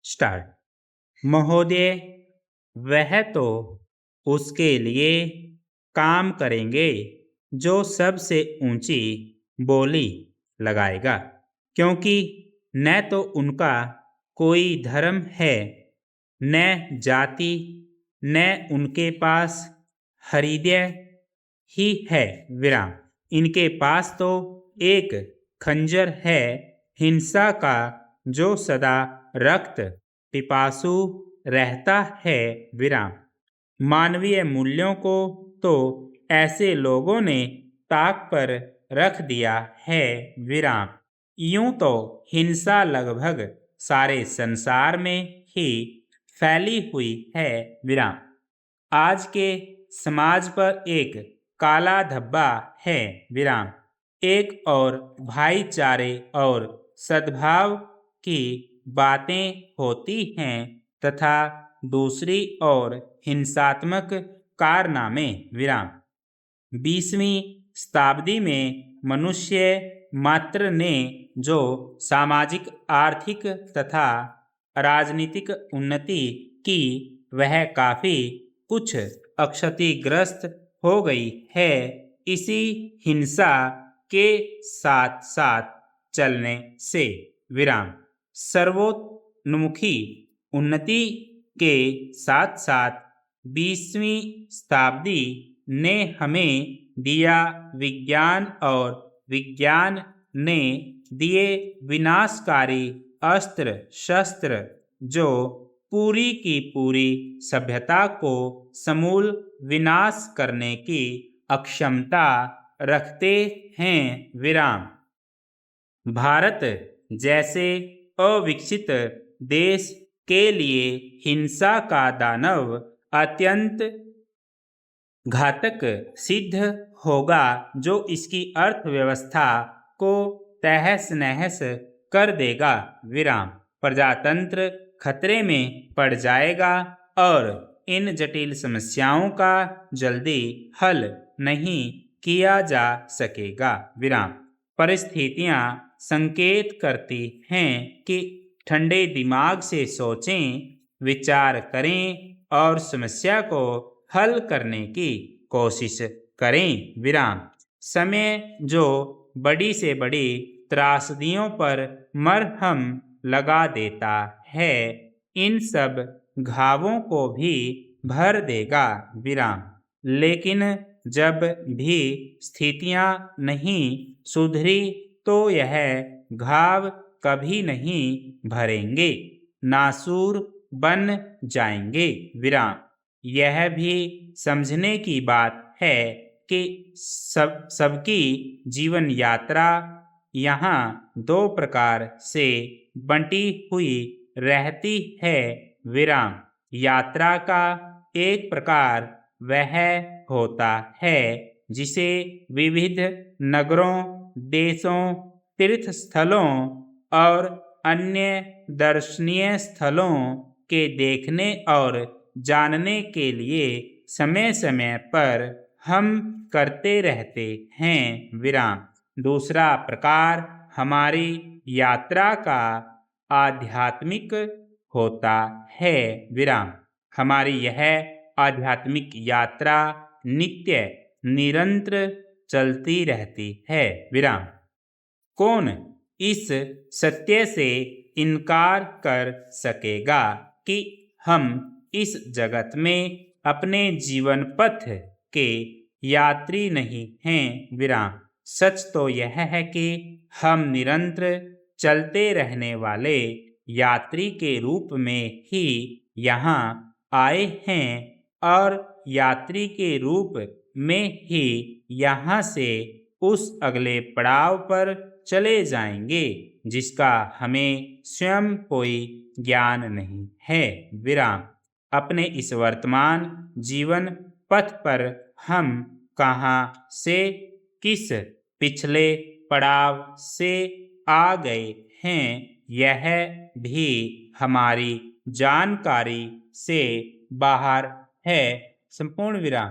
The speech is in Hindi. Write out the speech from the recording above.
स्टार्ट। महोदय, वह तो उसके लिए काम करेंगे जो सबसे ऊंची बोली लगाएगा, क्योंकि न तो उनका कोई धर्म है, न जाति, न उनके पास हृदय ही है। विराम। इनके पास तो एक खंजर है, हिंसा का, जो सदा रक्त पिपासु रहता है। विराम। मानवीय मूल्यों को तो ऐसे लोगों ने ताक पर रख दिया है। विराम। यूं तो हिंसा लगभग सारे संसार में ही फैली हुई है। विराम। आज के समाज पर एक काला धब्बा है। विराम। एक और भाईचारे और सद्भाव की बातें होती हैं तथा दूसरी ओर हिंसात्मक कारनामे। विराम। 20वीं शताब्दी में मनुष्य मात्र ने जो सामाजिक, आर्थिक तथा राजनीतिक उन्नति की, वह काफी कुछ क्षतिग्रस्त हो गई है इसी हिंसा के साथ साथ चलने से। विराम। सर्वोन्मुखी उन्नति के साथ साथ 20वीं शताब्दी ने हमें दिया विज्ञान, और विज्ञान ने दिए विनाशकारी अस्त्र शस्त्र, जो पूरी की पूरी सभ्यता को समूल विनाश करने की अक्षमता रखते हैं। विराम। भारत जैसे अविकसित देश के लिए हिंसा का दानव अत्यंत घातक सिद्ध होगा, जो इसकी अर्थव्यवस्था को तहस नहस कर देगा। विराम। प्रजातंत्र खतरे में पड़ जाएगा और इन जटिल समस्याओं का जल्दी हल नहीं किया जा सकेगा। विराम। परिस्थितियां संकेत करती हैं कि ठंडे दिमाग से सोचें, विचार करें और समस्या को हल करने की कोशिश करें। विराम। समय जो बड़ी से बड़ी त्रासदियों पर मरहम लगा देता है, इन सब घावों को भी भर देगा। विराम। लेकिन जब भी स्थितियां नहीं सुधरी तो यह घाव कभी नहीं भरेंगे, नासूर बन जाएंगे। विराम। यह भी समझने की बात है कि सबकी जीवन यात्रा यहाँ दो प्रकार से बंटी हुई रहती है। विराम। यात्रा का एक प्रकार वह होता है जिसे विविध नगरों, देशों, तीर्थ स्थलों और अन्य दर्शनीय स्थलों के देखने और जानने के लिए समय समय पर हम करते रहते हैं। विराम। दूसरा प्रकार हमारी यात्रा का आध्यात्मिक होता है। विराम। हमारी यह आध्यात्मिक यात्रा नित्य निरंतर चलती रहती है। विराम। कौन इस सत्य से इनकार कर सकेगा कि हम इस जगत में अपने जीवन पथ के यात्री नहीं हैं। विराम। सच तो यह है कि हम निरंतर चलते रहने वाले यात्री के रूप में ही यहाँ आए हैं और यात्री के रूप में ही यहाँ से उस अगले पड़ाव पर चले जाएंगे जिसका हमें स्वयं कोई ज्ञान नहीं है। विराम। अपने इस वर्तमान जीवन पथ पर हम कहाँ से किस पिछले पड़ाव से आ गए हैं, यह भी हमारी जानकारी से बाहर है। संपूर्ण विराम।